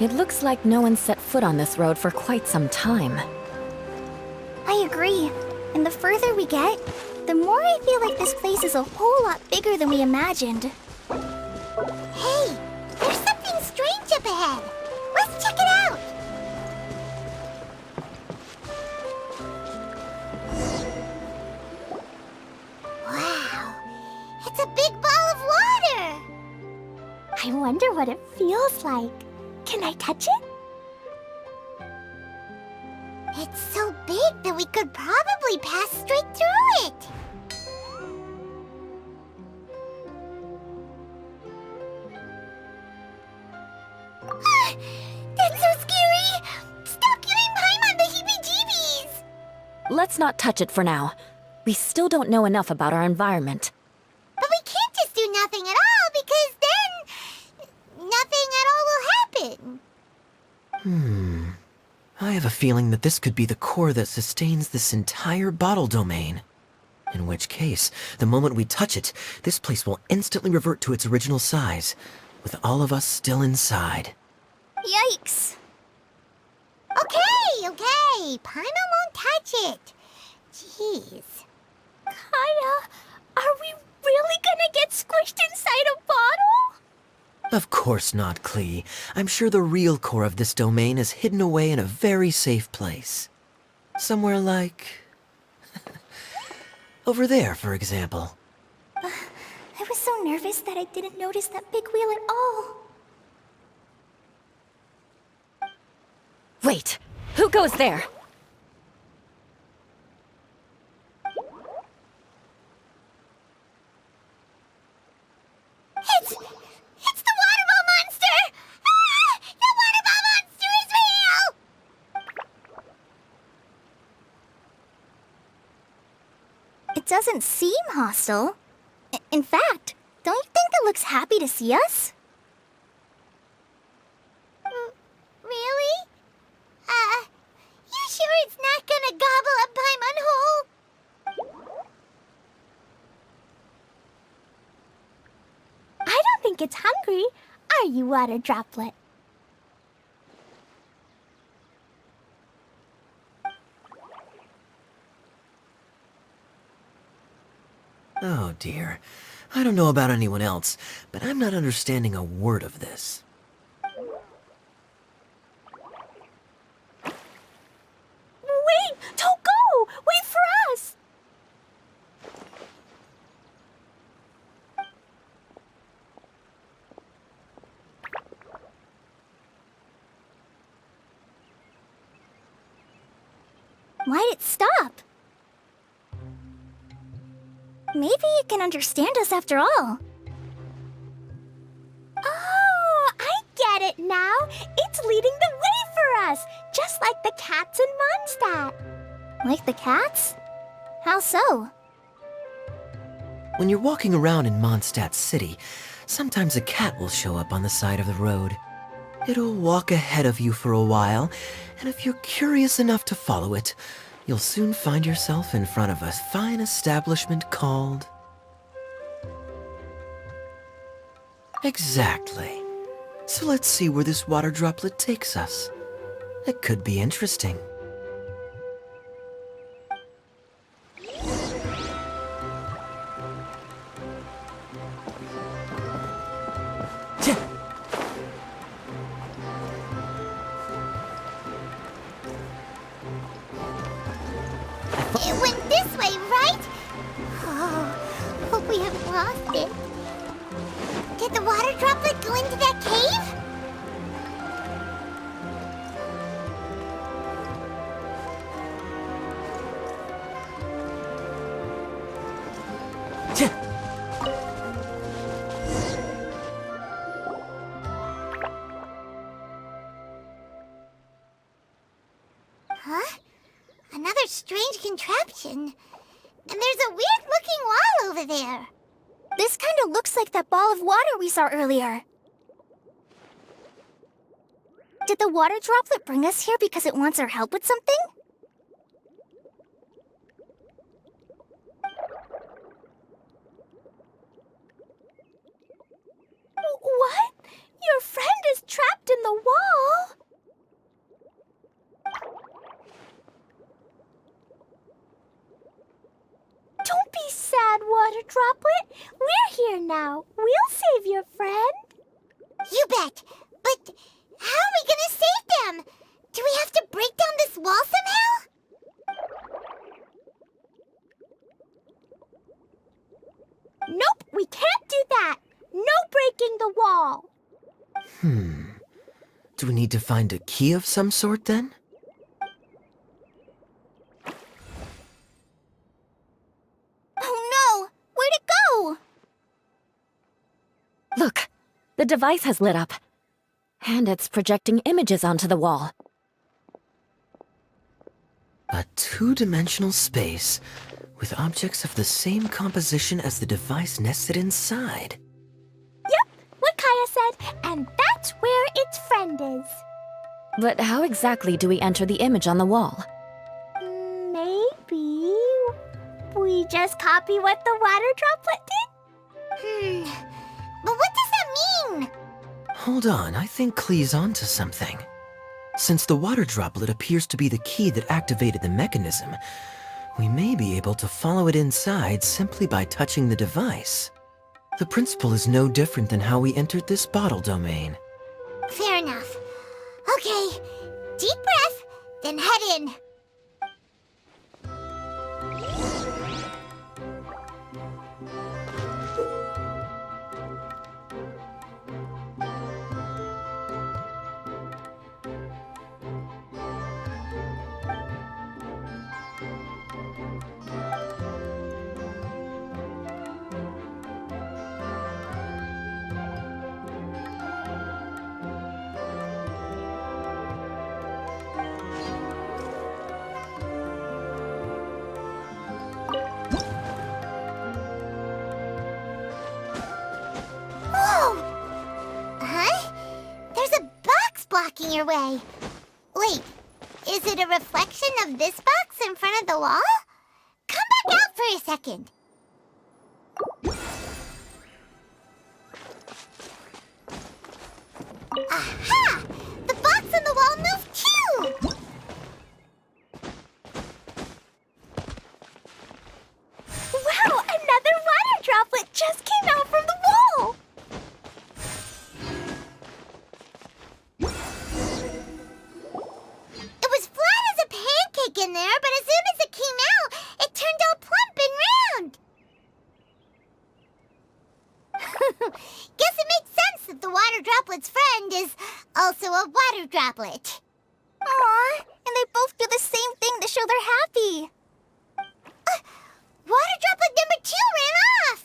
It looks like no one set foot on this road for quite some time. I agree. And the further we get, the more I feel like this place is a whole lot bigger than we imagined. Hey! There's something strange up ahead! Let's check it out! Wow! It's a big ball of water! I wonder what it feels like. Can I touch it? It's so big that we could probably pass straight through it. That's so scary! Stop giving Paimon the heebie-jeebies! Let's not touch it for now. We still don't know enough about our environment. But we can't just do nothing at all, because then nothing at all will happen. I have a feeling that this could be the core that sustains this entire bottle domain. In which case, the moment we touch it, this place will instantly revert to its original size, with all of us still inside. Yikes. Okay. Paimon won't touch it. Jeez. Kaya, are we really gonna get squished inside a bottle? Of course not, Klee. I'm sure the real core of this domain is hidden away in a very safe place. Somewhere like... over there, for example. I was so nervous that I didn't notice that big wheel at all. Wait! Who goes there? It's the water ball monster! Ah! The water ball monster is real! It doesn't seem hostile. In fact, don't you think it looks happy to see us? Really? You sure it's not gonna gobble up Paimon whole? I don't think it's hungry. Are you, water droplet? Oh dear. I don't know about anyone else, but I'm not understanding a word of this. Wait! Don't go! Wait for us! Why'd it stop? Maybe it can understand us after all. Oh, I get it now. It's leading the way for us, just like the cats in Mondstadt. Like the cats? How so? When you're walking around in Mondstadt City, sometimes a cat will show up on the side of the road. It'll walk ahead of you for a while, and if you're curious enough to follow it, you'll soon find yourself in front of a fine establishment called... Exactly. So let's see where this water droplet takes us. It could be interesting. It went this way, right? Oh, hope we haven't lost it. Did the water droplet go into that cave? strange contraption. And there's a weird-looking wall over there. This kind of looks like that ball of water we saw earlier. Did the water droplet bring us here because it wants our help with something? What? Your friend is trapped in the wall? Don't be sad, Water Droplet. We're here now. We'll save your friend. You bet. But how are we gonna save them? Do we have to break down this wall somehow? Nope, we can't do that. No breaking the wall. Do we need to find a key of some sort then? Oh no! Where'd it go? Look, the device has lit up. And it's projecting images onto the wall. A two-dimensional space with objects of the same composition as the device nested inside. Yep, what Kaya said, and that's where its friend is. But how exactly do we enter the image on the wall? Maybe we just copy what the water droplet did? But what does that mean? Hold on, I think Klee's onto something. Since the water droplet appears to be the key that activated the mechanism, we may be able to follow it inside simply by touching the device. The principle is no different than how we entered this bottle domain. Fair enough. Okay, deep breath, then head in. Blocking your way. Wait, is it a reflection of this box in front of the wall? Come back out for a second. Aha! The box on the wall moved too! Wow, another water droplet just came out from the wall! In there, but as soon as it came out, it turned all plump and round. Guess it makes sense that the water droplet's friend is also a water droplet. Aw, and they both do the same thing to show they're happy. Water droplet number 2 ran off.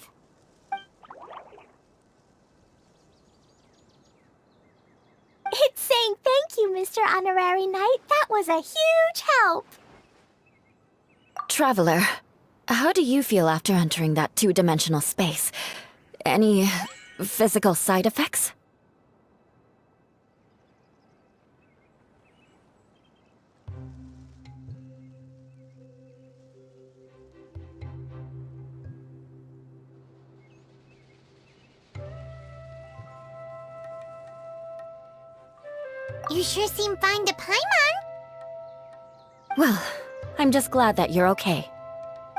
It's saying thank you, Mr. Honorary Knight. That was a huge help. Traveler, how do you feel after entering that two-dimensional space? Any physical side effects? You sure seem fine to Paimon. Well, I'm just glad that you're okay.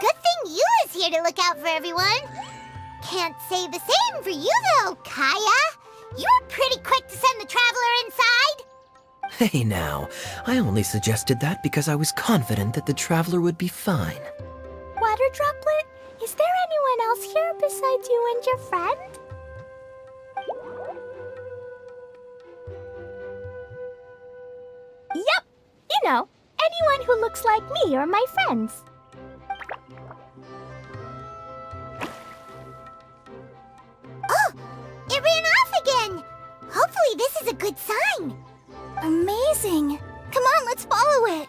Good thing you is here to look out for everyone. Can't say the same for you though, Kaya. You were pretty quick to send the traveler inside. Hey now, I only suggested that because I was confident that the traveler would be fine. Water Droplet, is there anyone else here besides you and your friend? Yep, you know, anyone who looks like me or my friends. Oh, it ran off again. Hopefully this is a good sign. Amazing. Come on, let's follow it.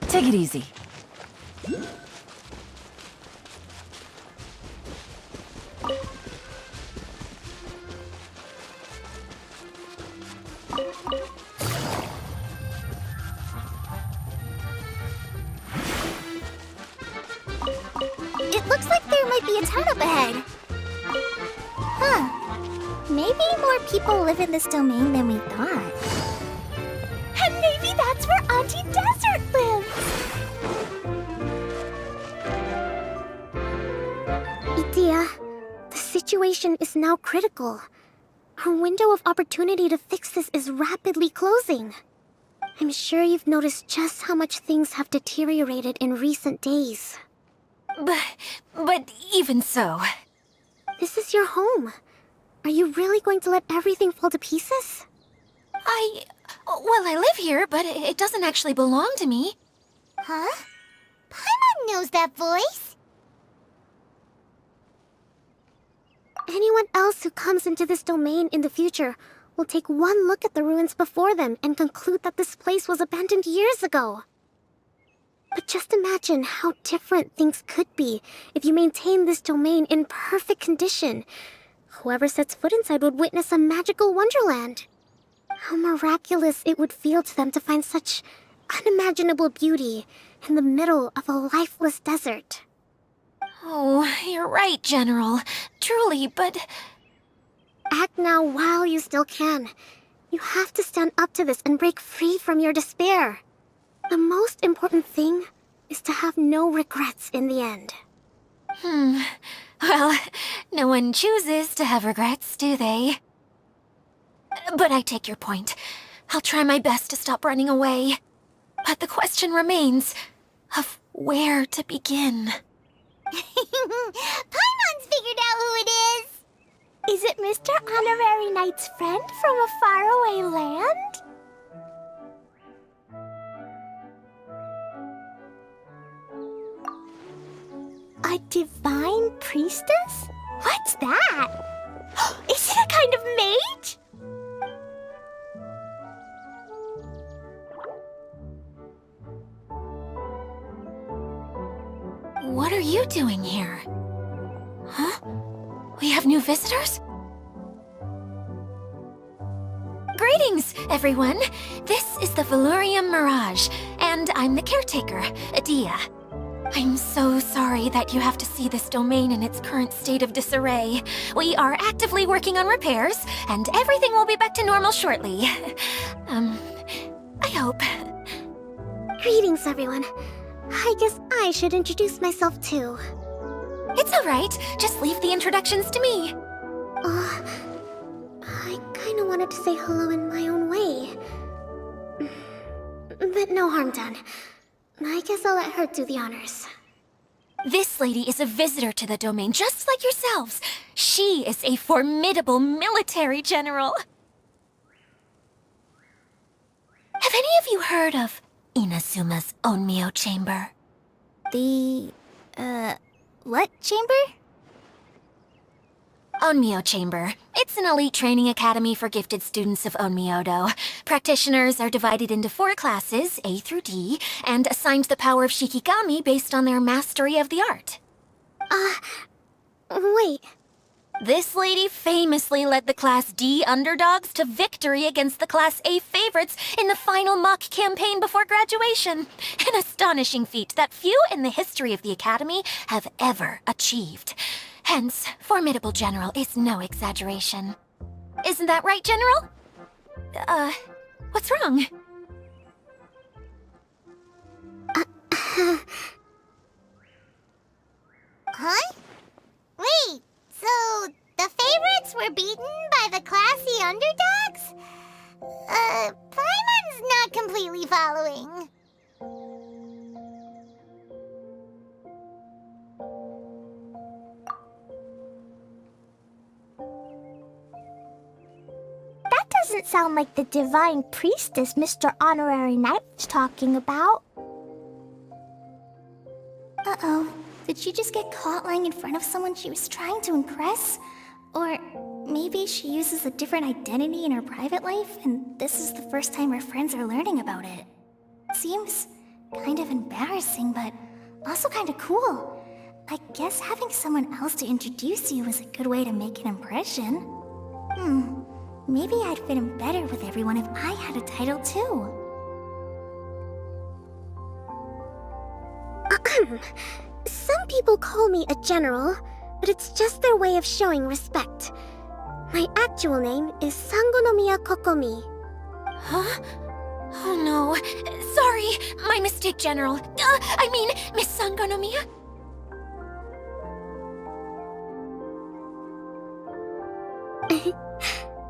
Take it easy. It looks like there might be a town up ahead. Huh. Maybe more people live in this domain than we thought. And maybe that's where Auntie Desert lives! Idea, the situation is now critical. Our window of opportunity to fix this is rapidly closing. I'm sure you've noticed just how much things have deteriorated in recent days. But even so... This is your home. Are you really going to let everything fall to pieces? Well, I live here, but it doesn't actually belong to me. Huh? Paimon knows that voice. Anyone else who comes into this domain in the future will take one look at the ruins before them and conclude that this place was abandoned years ago. But just imagine how different things could be if you maintain this domain in perfect condition. Whoever sets foot inside would witness a magical wonderland. How miraculous it would feel to them to find such unimaginable beauty in the middle of a lifeless desert. Oh, you're right, General. Truly, but... Act now while you still can. You have to stand up to this and break free from your despair. The most important thing is to have no regrets in the end. Well, no one chooses to have regrets, do they? But I take your point. I'll try my best to stop running away. But the question remains of where to begin. Paimon's figured out who it is! Is it Mr. Honorary Knight's friend from a faraway land? A divine priestess? What's that? Is it a kind of mage? What are you doing here? Huh? We have new visitors? Greetings, everyone! This is the Valurium Mirage, and I'm the caretaker, Adia. I'm so sorry that you have to see this domain in its current state of disarray. We are actively working on repairs, and everything will be back to normal shortly. I hope. Greetings, everyone. I guess I should introduce myself too. It's alright, just leave the introductions to me. I kinda wanted to say hello in my own way. But no harm done. I guess I'll let her do the honors. This lady is a visitor to the domain, just like yourselves. She is a formidable military general. Have any of you heard of Inazuma's Onmyo Chamber? The, what chamber? Onmyo Chamber. It's an elite training academy for gifted students of Onmyodo. Practitioners are divided into 4 classes, A through D, and assigned the power of Shikigami based on their mastery of the art. Wait. This lady famously led the Class D underdogs to victory against the Class A favorites in the final mock campaign before graduation. An astonishing feat that few in the history of the Academy have ever achieved. Hence, formidable general is no exaggeration. Isn't that right, General? What's wrong? Huh? Wait, so the favorites were beaten by the classy underdogs? Paimon's not completely following. That doesn't sound like the divine priestess Mr. Honorary Knight was talking about. Uh-oh. Did she just get caught lying in front of someone she was trying to impress? Or Maybe she uses a different identity in her private life, and this is the first time her friends are learning about it. Seems kind of embarrassing, but also kind of cool. I guess having someone else to introduce you is a good way to make an impression. Maybe I'd fit in better with everyone if I had a title too. Some people call me a general, but it's just their way of showing respect. My actual name is Sangonomiya Kokomi. Huh? Oh no. Sorry, my mistake, General. I mean, Miss Sangonomiya.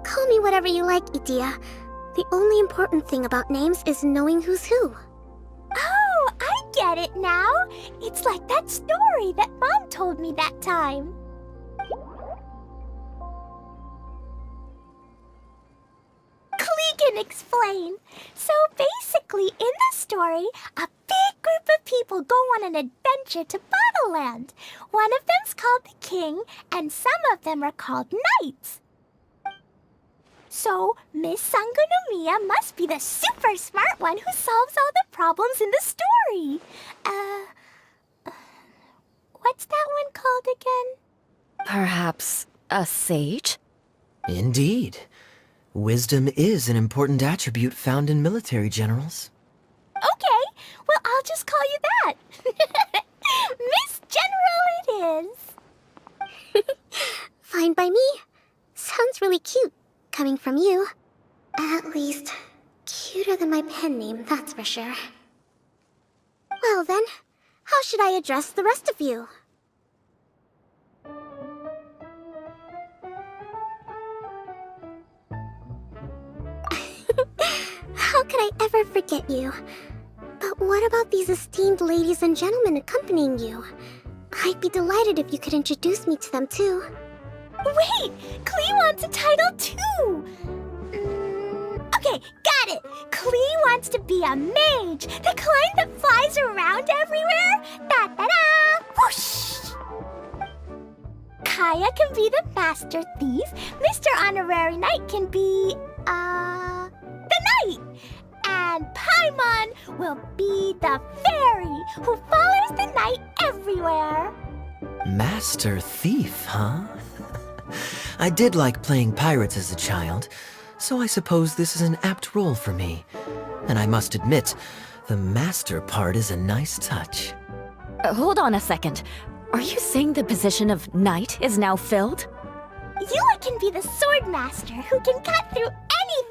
Call me whatever you like, Idia. The only important thing about names is knowing who's who. Oh, I get it now. It's like that story that Mom told me that time. Klee can explain. So basically, in the story, a big group of people go on an adventure to Bottleland. One of them's called the King, and some of them are called Knights. So, Miss Sangonomiya must be the super smart one who solves all the problems in the story. What's that one called again? Perhaps a sage? Indeed. Wisdom is an important attribute found in military generals. Okay, well, I'll just call you that. Miss General it is. Fine by me. Sounds really cute, coming from you. At least, cuter than my pen name, that's for sure. Well then, how should I address the rest of you? How could I ever forget you? But what about these esteemed ladies and gentlemen accompanying you? I'd be delighted if you could introduce me to them too. Wait, Klee wants a title too. Okay, got it. Klee wants to be a mage, the kind that flies around everywhere. Da-da-da! Whoosh! Kaya can be the master thief. Mr. Honorary Knight can be, the knight. And Paimon will be the fairy who follows the knight everywhere. Master thief, huh? I did like playing pirates as a child, so I suppose this is an apt role for me. And I must admit, the master part is a nice touch. Hold on a second. Are you saying the position of knight is now filled? Yula can be the sword master who can cut through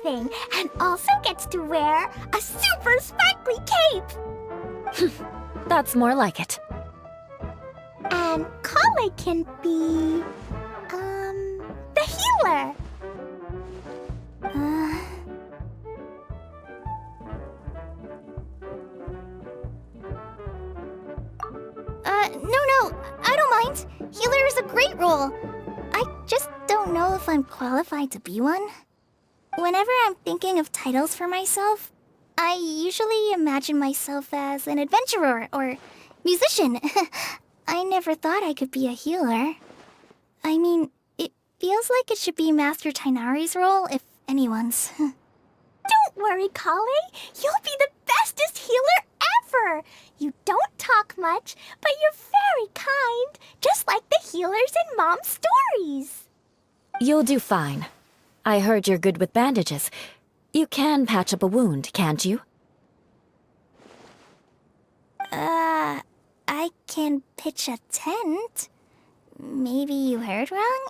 anything and also gets to wear a super sparkly cape. That's more like it. And Kale can be, the healer. No, I don't mind. Healer is a great role. I just don't know if I'm qualified to be one. Whenever I'm thinking of titles for myself, I usually imagine myself as an adventurer or musician. I never thought I could be a healer. I mean, it feels like it should be Master Tainari's role, if anyone's. Don't worry, Kale. You'll be the bestest healer ever. You don't talk much, but you're very kind, just like the healers in Mom's stories. You'll do fine. I heard you're good with bandages. You can patch up a wound, can't you? I can pitch a tent. Maybe you heard wrong?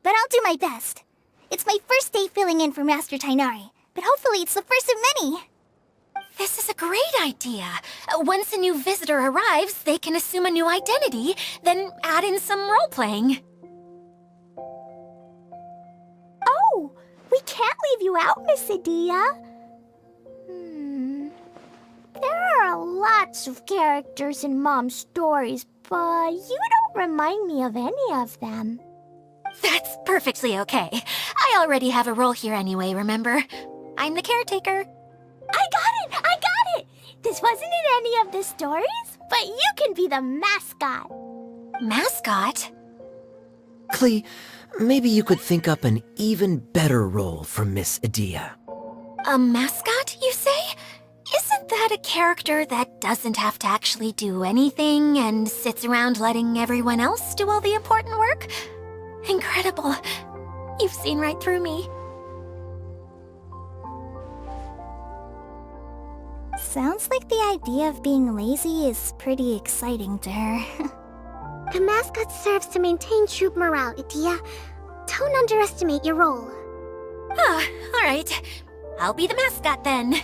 But I'll do my best. It's my first day filling in for Master Tainari, but hopefully it's the first of many. This is a great idea. Once a new visitor arrives, they can assume a new identity, then add in some role-playing. Oh, we can't leave you out, Miss Adia. There are lots of characters in Mom's stories, but you don't remind me of any of them. That's perfectly okay. I already have a role here anyway, remember? I'm the caretaker. I got it! This wasn't in any of the stories, but you can be the mascot. Mascot? Klee, Maybe you could think up an even better role for Miss Edea. A mascot, you say? Isn't that a character that doesn't have to actually do anything and sits around letting everyone else do all the important work? Incredible. You've seen right through me. Sounds like the idea of being lazy is pretty exciting to her. The mascot serves to maintain troop morale, Edea. Don't underestimate your role. Ah, alright. I'll be the mascot then.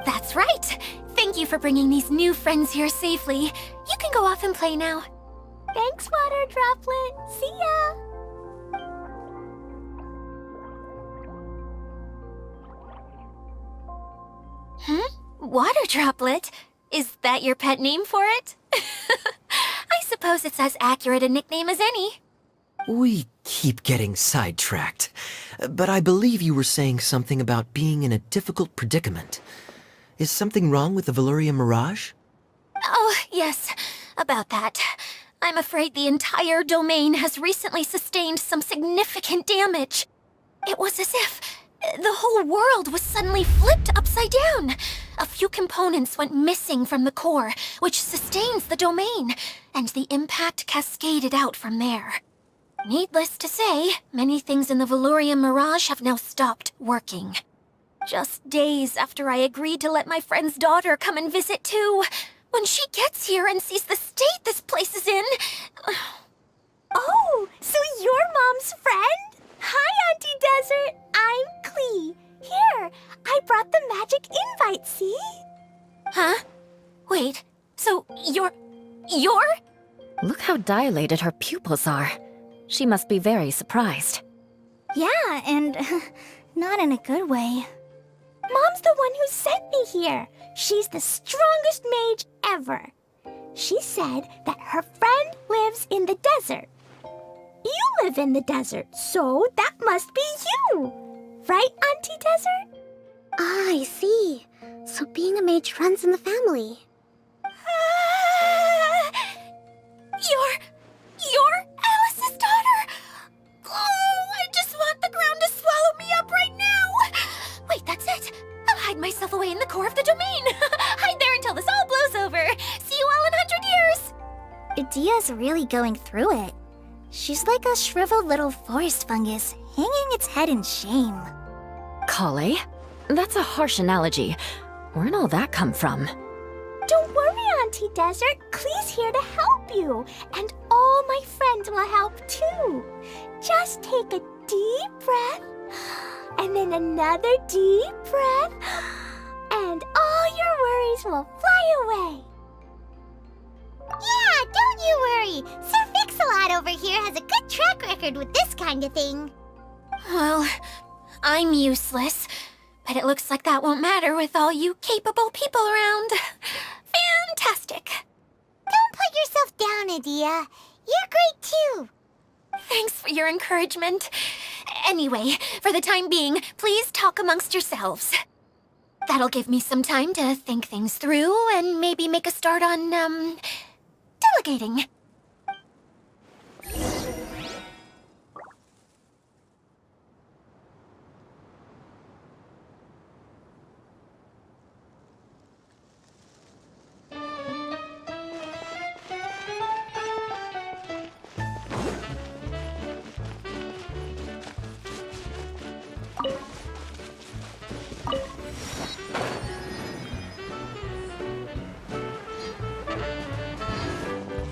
That's right! Thank you for bringing these new friends here safely. You can go off and play now. Thanks, Water Droplet. See ya! Water Droplet? Is that your pet name for it? I suppose it's as accurate a nickname as any. We keep getting sidetracked, but I believe you were saying something about being in a difficult predicament. Is something wrong with the Veluria Mirage? Oh, yes, about that. I'm afraid the entire domain has recently sustained some significant damage. It was as if the whole world was suddenly flipped upside down. A few components went missing from the core, which sustains the domain, and the impact cascaded out from there. Needless to say, many things in the Veluria Mirage have now stopped working. Just days after I agreed to let my friend's daughter come and visit too. When she gets here and sees the state this place is in... Oh, so you're Mom's friend? Hi, Auntie Desert. I'm Klee. Here, I brought the magic invite, see? Huh? Wait, so you're... Look how dilated her pupils are. She must be very surprised. Yeah, and not in a good way. Mom's the one who sent me here. She's the strongest mage ever. She said that her friend lives in the desert. You live in the desert, so that must be you. Right, Auntie Desert? Ah, I see. So being a mage runs in the family. You're Alice's daughter? Oh, I just want the ground to swallow me up right now. Wait, that's it. I'll hide myself away in the core of the domain. Hide there until this all blows over. See you all in 100 years. Edea's really going through it. She's like a shriveled little forest fungus, hanging its head in shame. Kale? That's a harsh analogy. Where'd all that come from? Don't worry, Auntie Desert. Klee's here to help you. And all my friends will help too. Just take a deep breath, and then another deep breath, and all your worries will fly away. Yeah, don't you worry. Sir Fix-a-Lot over here has a good track record with this kind of thing. Well, I'm useless, but it looks like that won't matter with all you capable people around. Fantastic. Don't put yourself down, Edea. You're great too. Thanks for your encouragement. Anyway, for the time being, please talk amongst yourselves. That'll give me some time to think things through and maybe make a start on, delegating.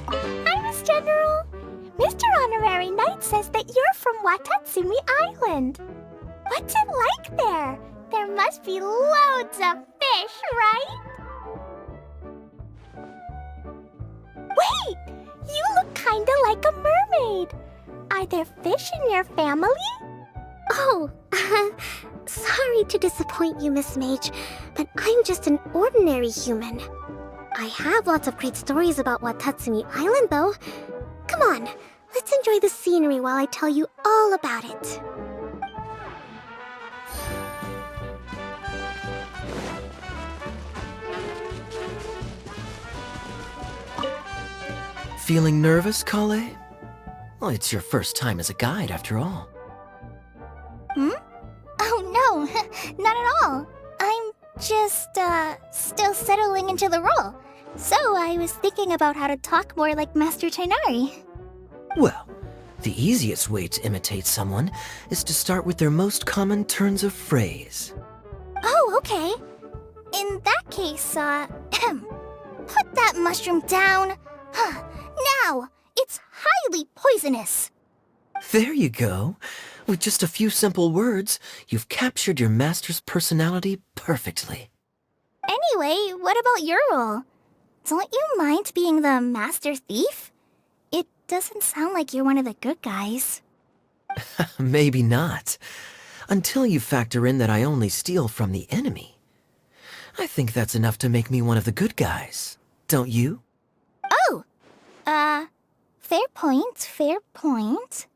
Hi, Miss General. Mr. Honorary Knight says that you're from Watatsumi Island. What's it like there? There must be loads of fish, right? Wait! You look kinda like a mermaid. Are there fish in your family? Oh, sorry to disappoint you, Miss Mage, but I'm just an ordinary human. I have lots of great stories about Watatsumi Island, though. Come on, let's enjoy the scenery while I tell you all about it. Feeling nervous, Kale? Well, it's your first time as a guide, after all. Oh no, not at all. I'm just, still settling into the role. So I was thinking about how to talk more like Master Tainari. Well, the easiest way to imitate someone is to start with their most common turns of phrase. Oh, okay. In that case, put that mushroom down. Now, it's highly poisonous. There you go. With just a few simple words, you've captured your master's personality perfectly. Anyway, what about your role? Don't you mind being the master thief? It doesn't sound like you're one of the good guys. Maybe not. Until you factor in that I only steal from the enemy. I think that's enough to make me one of the good guys. Don't you? Oh! Fair point, fair point.